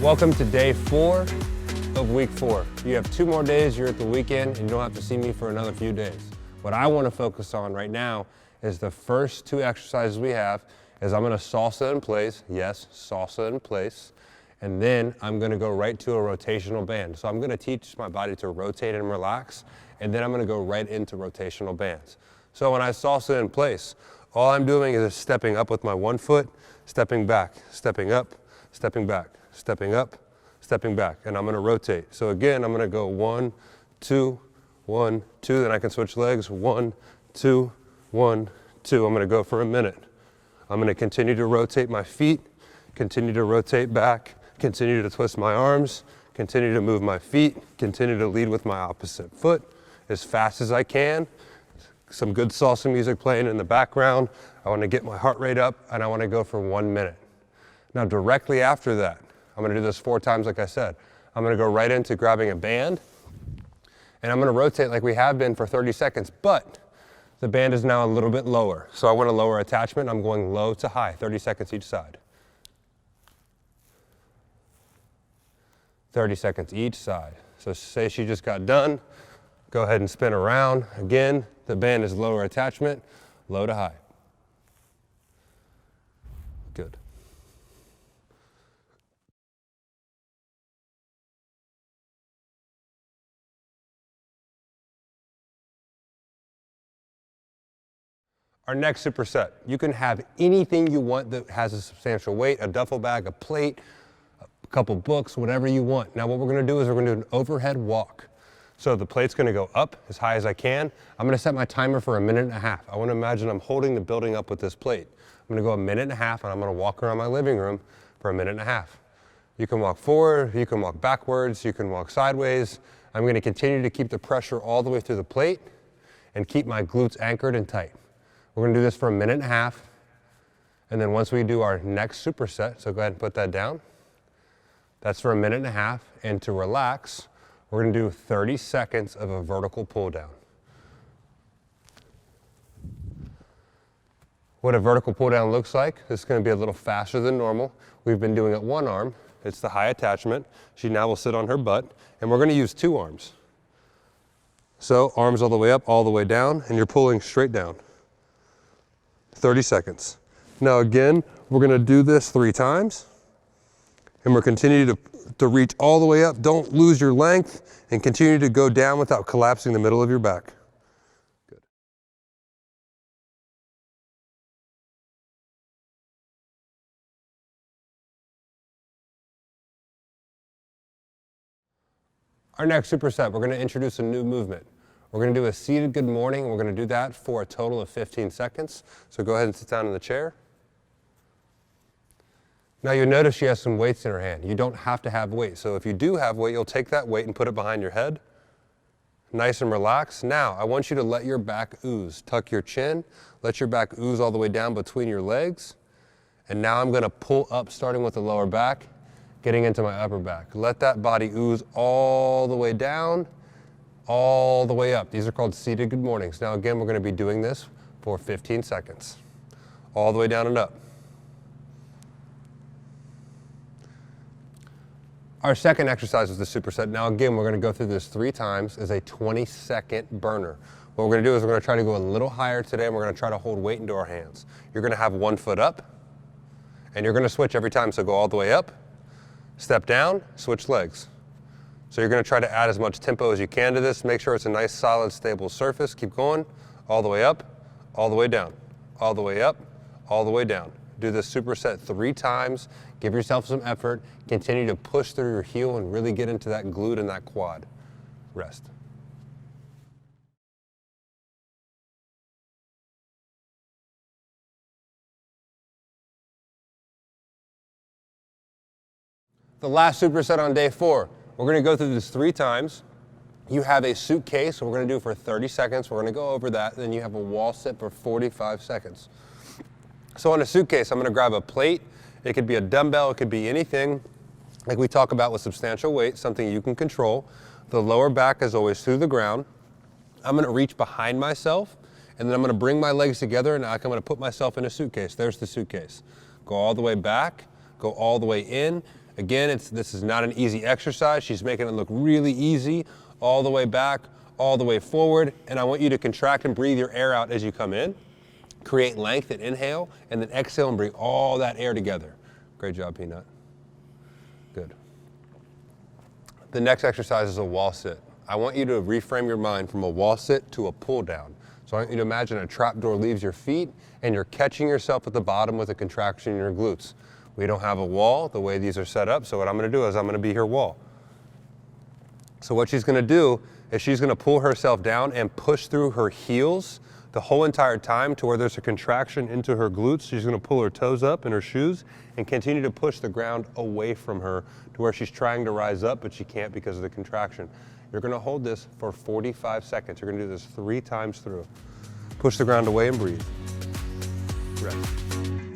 Welcome to day 4 of week 4. You have 2 more days, you're at the weekend, and you don't have to see me for another few days. What I want to focus on right now is the first 2 exercises we have is I'm going to salsa in place, yes, salsa in place, and then I'm going to go right to a rotational band. So I'm going to teach my body to rotate and relax, and then I'm going to go right into rotational bands. So when I salsa in place, all I'm doing is stepping up with my one foot, stepping back, stepping up, stepping back, stepping up, stepping back, and I'm going to rotate. So again, I'm going to go 1, 2, 1, 2, then I can switch legs, 1, 2, 1, 2. I'm going to go for a minute. I'm going to continue to rotate my feet, continue to rotate back, continue to twist my arms, continue to move my feet, continue to lead with my opposite foot as fast as I can. Some good salsa music playing in the background. I want to get my heart rate up, and I want to go for 1 minute. Now directly after that, I'm going to do this 4 times like I said. I'm going to go right into grabbing a band, and I'm going to rotate like we have been for 30 seconds, but the band is now a little bit lower. So I want to lower attachment. I'm going low to high, 30 seconds each side. 30 seconds each side. So say she just got done, go ahead and spin around. Again, the band is lower attachment, low to high. Good. Our next superset, you can have anything you want that has a substantial weight, a duffel bag, a plate, a couple books, whatever you want. Now what we're going to do is we're going to do an overhead walk. So the plate's going to go up as high as I can. I'm going to set my timer for 1.5 minutes. I want to imagine I'm holding the building up with this plate. I'm going to go 1.5 minutes, and I'm going to walk around my living room for 1.5 minutes. You can walk forward, you can walk backwards, you can walk sideways. I'm going to continue to keep the pressure all the way through the plate and keep my glutes anchored and tight. We're going to do this for 1.5 minutes, and then once we do our next superset, so go ahead and put that down. That's for 1.5 minutes, and to relax, we're going to do 30 seconds of a vertical pull down. What a vertical pull down looks like, this is going to be a little faster than normal. We've been doing it 1 arm. It's the high attachment. She now will sit on her butt, and we're going to use 2 arms. So arms all the way up, all the way down, and you're pulling straight down. 30 seconds. Now again, we're going to do this 3 times, and we're continuing to reach all the way up. Don't lose your length, and continue to go down without collapsing the middle of your back. Good. Our next superset, we're going to introduce a new movement. We're going to do a seated good morning. We're going to do that for a total of 15 seconds. So go ahead and sit down in the chair. Now you'll notice she has some weights in her hand. You don't have to have weight. So if you do have weight, you'll take that weight and put it behind your head. Nice and relaxed. Now I want you to let your back ooze. Tuck your chin. Let your back ooze all the way down between your legs. And now I'm going to pull up starting with the lower back, getting into my upper back. Let that body ooze all the way down, all the way up. These are called seated good mornings. Now again, we're going to be doing this for 15 seconds. All the way down and up. Our second exercise is the superset. Now again, we're going to go through this 3 times as a 20-second burner. What we're going to do is we're going to try to go a little higher today, and we're going to try to hold weight into our hands. You're going to have 1 foot up, and you're going to switch every time. So go all the way up, step down, switch legs. So you're going to try to add as much tempo as you can to this. Make sure it's a nice, solid, stable surface. Keep going. All the way up, all the way down, all the way up, all the way down. Do this superset 3 times. Give yourself some effort. Continue to push through your heel and really get into that glute and that quad. Rest. The last superset on day 4. We're going to go through this 3 times. You have a suitcase, so we're going to do it for 30 seconds. We're going to go over that. Then you have a wall sit for 45 seconds. So on a suitcase, I'm going to grab a plate. It could be a dumbbell. It could be anything like we talk about with substantial weight, something you can control. The lower back is always through the ground. I'm going to reach behind myself, and then I'm going to bring my legs together, and I'm going to put myself in a suitcase. There's the suitcase. Go all the way back, go all the way in, Again, this is not an easy exercise. She's making it look really easy, all the way back, all the way forward. And I want you to contract and breathe your air out as you come in. Create length and inhale, and then exhale and bring all that air together. Great job, Peanut. Good. The next exercise is a wall sit. I want you to reframe your mind from a wall sit to a pull down. So I want you to imagine a trap door leaves your feet and you're catching yourself at the bottom with a contraction in your glutes. We don't have a wall the way these are set up, so what I'm gonna do is I'm gonna be her wall. So what she's gonna do is she's gonna pull herself down and push through her heels the whole entire time to where there's a contraction into her glutes. She's gonna pull her toes up in her shoes and continue to push the ground away from her to where she's trying to rise up, but she can't because of the contraction. You're gonna hold this for 45 seconds. You're gonna do this 3 times through. Push the ground away and breathe. Rest.